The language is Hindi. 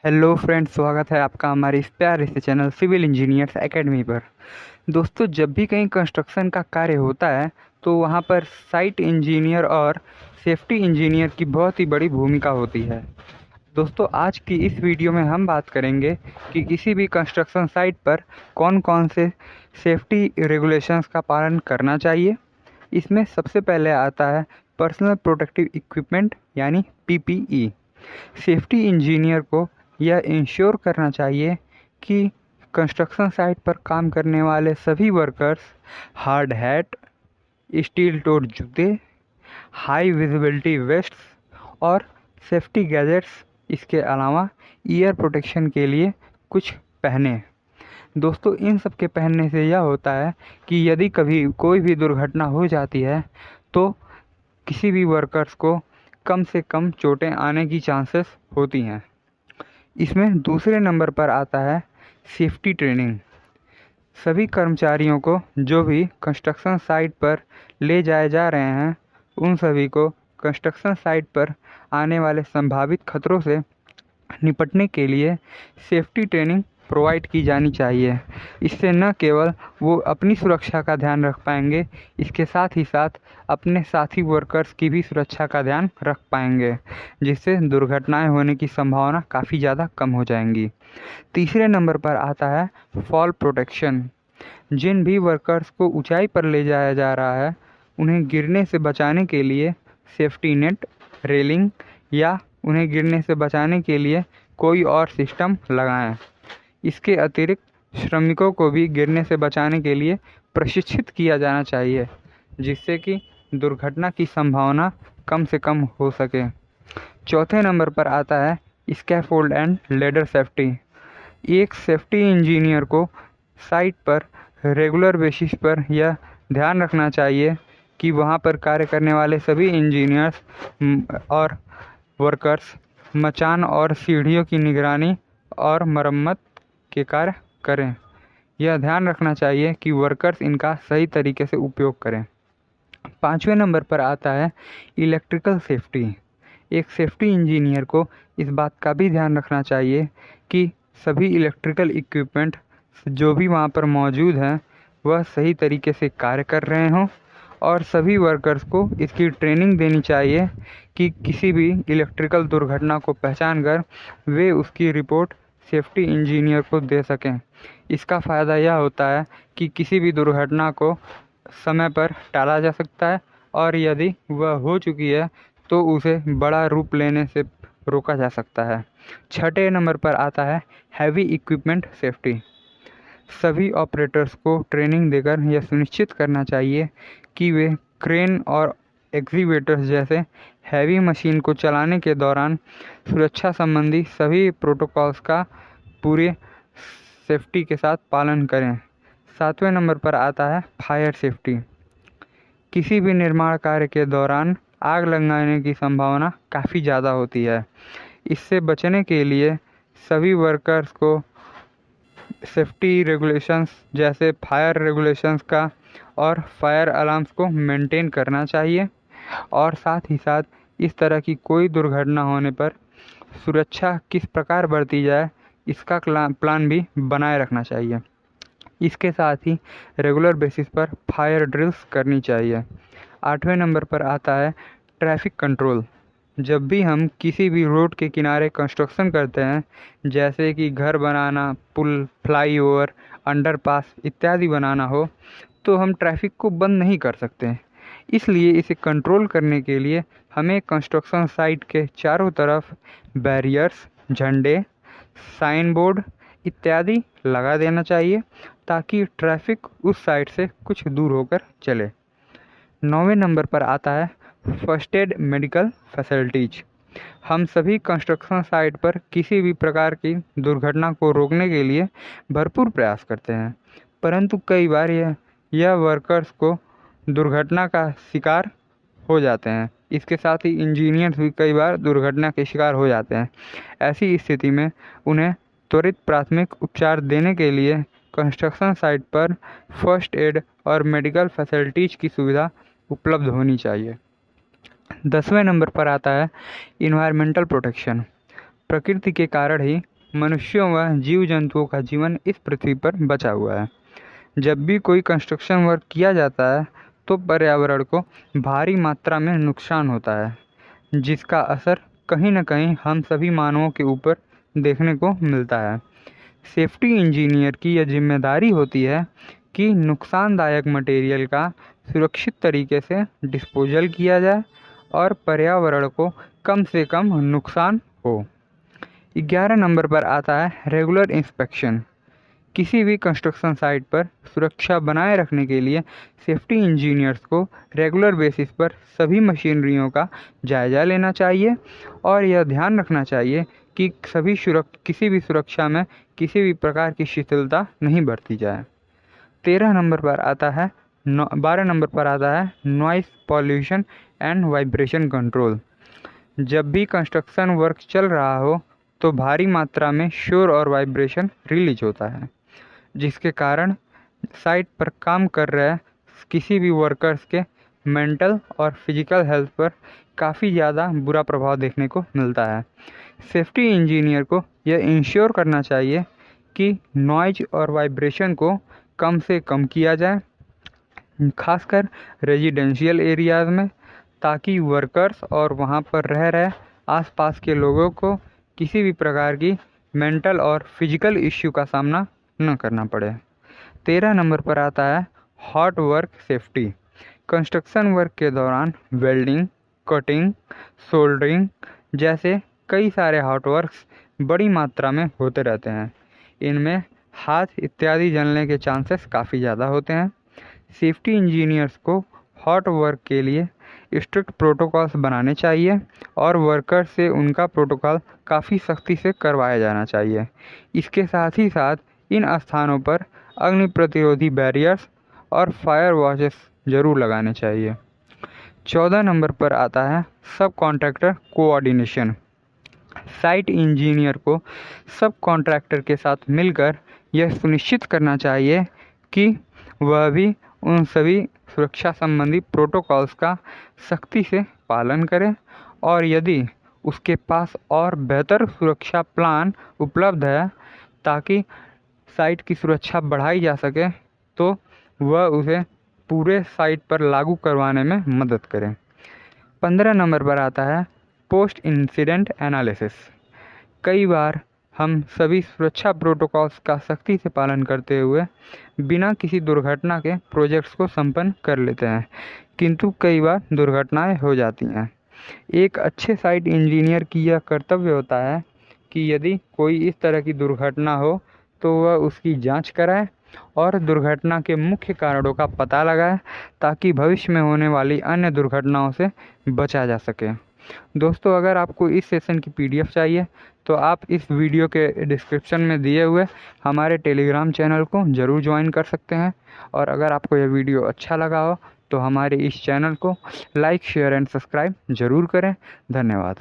हेलो फ्रेंड्स, स्वागत है आपका हमारे इस प्यारे से चैनल सिविल इंजीनियर्स एकेडमी पर। दोस्तों, जब भी कहीं कंस्ट्रक्शन का कार्य होता है तो वहाँ पर साइट इंजीनियर और सेफ्टी इंजीनियर की बहुत ही बड़ी भूमिका होती है। दोस्तों, आज की इस वीडियो में हम बात करेंगे कि किसी भी कंस्ट्रक्शन साइट पर कौन कौन से सेफ्टी रेगुलेशंस का पालन करना चाहिए। इसमें सबसे पहले आता है पर्सनल प्रोटेक्टिव इक्विपमेंट यानी पीपीई। सेफ्टी इंजीनियर को यह इंश्योर करना चाहिए कि कंस्ट्रक्शन साइट पर काम करने वाले सभी workers hard hat, steel toed जूते, हाई विजिबिलिटी वेस्ट्स और सेफ्टी गैजेट्स, इसके अलावा ईयर प्रोटेक्शन के लिए कुछ पहने। दोस्तों, इन सब के पहनने से यह होता है कि यदि कभी कोई भी दुर्घटना हो जाती है तो किसी भी वर्कर्स को कम से कम चोटें आने की चांसेस होती हैं। इसमें दूसरे नंबर पर आता है सेफ्टी ट्रेनिंग। सभी कर्मचारियों को जो भी कंस्ट्रक्शन साइट पर ले जाए जा रहे हैं उन सभी को कंस्ट्रक्शन साइट पर आने वाले संभावित खतरों से निपटने के लिए सेफ्टी ट्रेनिंग प्रोवाइड की जानी चाहिए। इससे न केवल वो अपनी सुरक्षा का ध्यान रख पाएंगे, इसके साथ ही साथ अपने साथी वर्कर्स की भी सुरक्षा का ध्यान रख पाएंगे, जिससे दुर्घटनाएं होने की संभावना काफ़ी ज़्यादा कम हो जाएंगी। तीसरे नंबर पर आता है फॉल प्रोटेक्शन। जिन भी वर्कर्स को ऊंचाई पर ले जाया जा रहा है उन्हें गिरने से बचाने के लिए सेफ्टी नेट, रेलिंग या उन्हें गिरने से बचाने के लिए कोई और सिस्टम लगाएं। इसके अतिरिक्त श्रमिकों को भी गिरने से बचाने के लिए प्रशिक्षित किया जाना चाहिए, जिससे कि दुर्घटना की संभावना कम से कम हो सके। चौथे नंबर पर आता है स्कैफोल्ड एंड लेडर सेफ्टी। एक सेफ्टी इंजीनियर को साइट पर रेगुलर बेसिस पर यह ध्यान रखना चाहिए कि वहाँ पर कार्य करने वाले सभी इंजीनियर्स और वर्कर्स मचान और सीढ़ियों की निगरानी और मरम्मत के कार्य करें। यह ध्यान रखना चाहिए कि वर्कर्स इनका सही तरीके से उपयोग करें। पाँचवें नंबर पर आता है इलेक्ट्रिकल सेफ्टी। एक सेफ्टी इंजीनियर को इस बात का भी ध्यान रखना चाहिए कि सभी इलेक्ट्रिकल इक्विपमेंट जो भी वहाँ पर मौजूद हैं वह सही तरीके से कार्य कर रहे हों, और सभी वर्कर्स को इसकी ट्रेनिंग देनी चाहिए कि किसी भी इलेक्ट्रिकल दुर्घटना को पहचान कर वे उसकी रिपोर्ट सेफ्टी इंजीनियर को दे सकें। इसका फ़ायदा यह होता है कि किसी भी दुर्घटना को समय पर टाला जा सकता है, और यदि वह हो चुकी है तो उसे बड़ा रूप लेने से रोका जा सकता है। छठे नंबर पर आता है हैवी इक्विपमेंट सेफ्टी। सभी ऑपरेटर्स को ट्रेनिंग देकर यह सुनिश्चित करना चाहिए कि वे क्रेन और एक्सीवेटर्स जैसे हैवी मशीन को चलाने के दौरान सुरक्षा संबंधी सभी प्रोटोकॉल्स का पूरे सेफ्टी के साथ पालन करें। सातवें नंबर पर आता है फायर सेफ्टी। किसी भी निर्माण कार्य के दौरान आग लगाने की संभावना काफ़ी ज़्यादा होती है। इससे बचने के लिए सभी वर्कर्स को सेफ्टी रेगुलेशंस जैसे फायर रेगुलेशंस का और फायर अलार्म्स को मेंटेन करना चाहिए, और साथ ही साथ इस तरह की कोई दुर्घटना होने पर सुरक्षा किस प्रकार बरती जाए इसका प्लान भी बनाए रखना चाहिए। इसके साथ ही रेगुलर बेसिस पर फायर ड्रिल्स करनी चाहिए। आठवें नंबर पर आता है ट्रैफिक कंट्रोल। जब भी हम किसी भी रोड के किनारे कंस्ट्रक्शन करते हैं, जैसे कि घर बनाना, पुल, फ्लाईओवर, अंडरपास इत्यादि बनाना हो, तो हम ट्रैफिक को बंद नहीं कर सकते। इसलिए इसे कंट्रोल करने के लिए हमें कंस्ट्रक्शन साइट के चारों तरफ बैरियर्स, झंडे, साइन बोर्ड इत्यादि लगा देना चाहिए, ताकि ट्रैफिक उस साइड से कुछ दूर होकर चले। नौवें नंबर पर आता है फर्स्ट एड मेडिकल फैसिलिटीज। हम सभी कंस्ट्रक्शन साइट पर किसी भी प्रकार की दुर्घटना को रोकने के लिए भरपूर प्रयास करते हैं, परंतु कई बार यह वर्कर्स को दुर्घटना का शिकार हो जाते हैं। इसके साथ ही इंजीनियर्स भी कई बार दुर्घटना के शिकार हो जाते हैं। ऐसी स्थिति में उन्हें त्वरित प्राथमिक उपचार देने के लिए कंस्ट्रक्शन साइट पर फर्स्ट एड और मेडिकल फैसिलिटीज की सुविधा उपलब्ध होनी चाहिए। 10वें नंबर पर आता है इन्वायरमेंटल प्रोटेक्शन। प्रकृति के कारण ही मनुष्यों व जीव जंतुओं का जीवन इस पृथ्वी पर बचा हुआ है। जब भी कोई कंस्ट्रक्शन वर्क किया जाता है तो पर्यावरण को भारी मात्रा में नुकसान होता है, जिसका असर कहीं न कहीं हम सभी मानवों के ऊपर देखने को मिलता है। सेफ्टी इंजीनियर की यह जिम्मेदारी होती है कि नुकसानदायक मटेरियल का सुरक्षित तरीके से डिस्पोजल किया जाए और पर्यावरण को कम से कम नुकसान हो। 11 नंबर पर आता है रेगुलर इंस्पेक्शन। किसी भी कंस्ट्रक्शन साइट पर सुरक्षा बनाए रखने के लिए सेफ्टी इंजीनियर्स को रेगुलर बेसिस पर सभी मशीनरियों का जायज़ा लेना चाहिए और यह ध्यान रखना चाहिए कि किसी भी सुरक्षा में किसी भी प्रकार की शिथिलता नहीं बरती जाए। 13 नंबर पर आता है 12 नंबर पर आता है noise pollution and vibration control. जब भी कंस्ट्रक्शन वर्क चल रहा हो तो भारी मात्रा में शोर और वाइब्रेशन रिलीज होता है, जिसके कारण साइट पर काम कर रहे किसी भी वर्कर्स के मेंटल और फिजिकल हेल्थ पर काफ़ी ज़्यादा बुरा प्रभाव देखने को मिलता है। सेफ्टी इंजीनियर को यह इंश्योर करना चाहिए कि नॉइज और वाइब्रेशन को कम से कम किया जाए, खासकर रेजिडेंशियल एरियाज़ में, ताकि वर्कर्स और वहाँ पर रह रहे आसपास के लोगों को किसी भी प्रकार की मेंटल और फिजिकल इश्यू का सामना न करना पड़े। 13 नंबर पर आता है hot work safety. Construction work के दौरान वेल्डिंग, कटिंग, सोल्डरिंग जैसे कई सारे हॉट वर्क्स बड़ी मात्रा में होते रहते हैं। इनमें हाथ इत्यादि जलने के चांसेस काफ़ी ज़्यादा होते हैं। सेफ्टी इंजीनियर्स को हॉट वर्क के लिए स्ट्रिक्ट प्रोटोकॉल्स बनाने चाहिए और वर्कर से उनका प्रोटोकॉल काफ़ी सख्ती से करवाया जाना चाहिए। इसके साथ ही साथ इन स्थानों पर अग्नि प्रतिरोधी बैरियर्स और फायर वॉचेस ज़रूर लगाने चाहिए। 14 नंबर पर आता है सब कॉन्ट्रैक्टर कोऑर्डिनेशन। साइट इंजीनियर को सब कॉन्ट्रैक्टर के साथ मिलकर यह सुनिश्चित करना चाहिए कि वह भी उन सभी सुरक्षा संबंधी प्रोटोकॉल्स का सख्ती से पालन करे और यदि उसके पास और बेहतर सुरक्षा प्लान उपलब्ध है ताकि साइट की सुरक्षा बढ़ाई जा सके तो वह उसे पूरे साइट पर लागू करवाने में मदद करें। 15 नंबर पर आता है पोस्ट इंसिडेंट एनालिसिस। कई बार हम सभी सुरक्षा प्रोटोकॉल्स का सख्ती से पालन करते हुए बिना किसी दुर्घटना के प्रोजेक्ट्स को संपन्न कर लेते हैं, किंतु कई बार दुर्घटनाएं हो जाती हैं। एक अच्छे साइट इंजीनियर की यह कर्तव्य होता है कि यदि कोई इस तरह की दुर्घटना हो तो वह उसकी जांच कराए और दुर्घटना के मुख्य कारणों का पता लगाए ताकि भविष्य में होने वाली अन्य दुर्घटनाओं से बचा जा सके। दोस्तों, अगर आपको इस सेशन की PDF चाहिए तो आप इस वीडियो के डिस्क्रिप्शन में दिए हुए हमारे टेलीग्राम चैनल को ज़रूर ज्वाइन कर सकते हैं और अगर आपको यह वीडियो अच्छा लगा हो तो हमारे इस चैनल को लाइक, शेयर एंड सब्सक्राइब ज़रूर करें। धन्यवाद।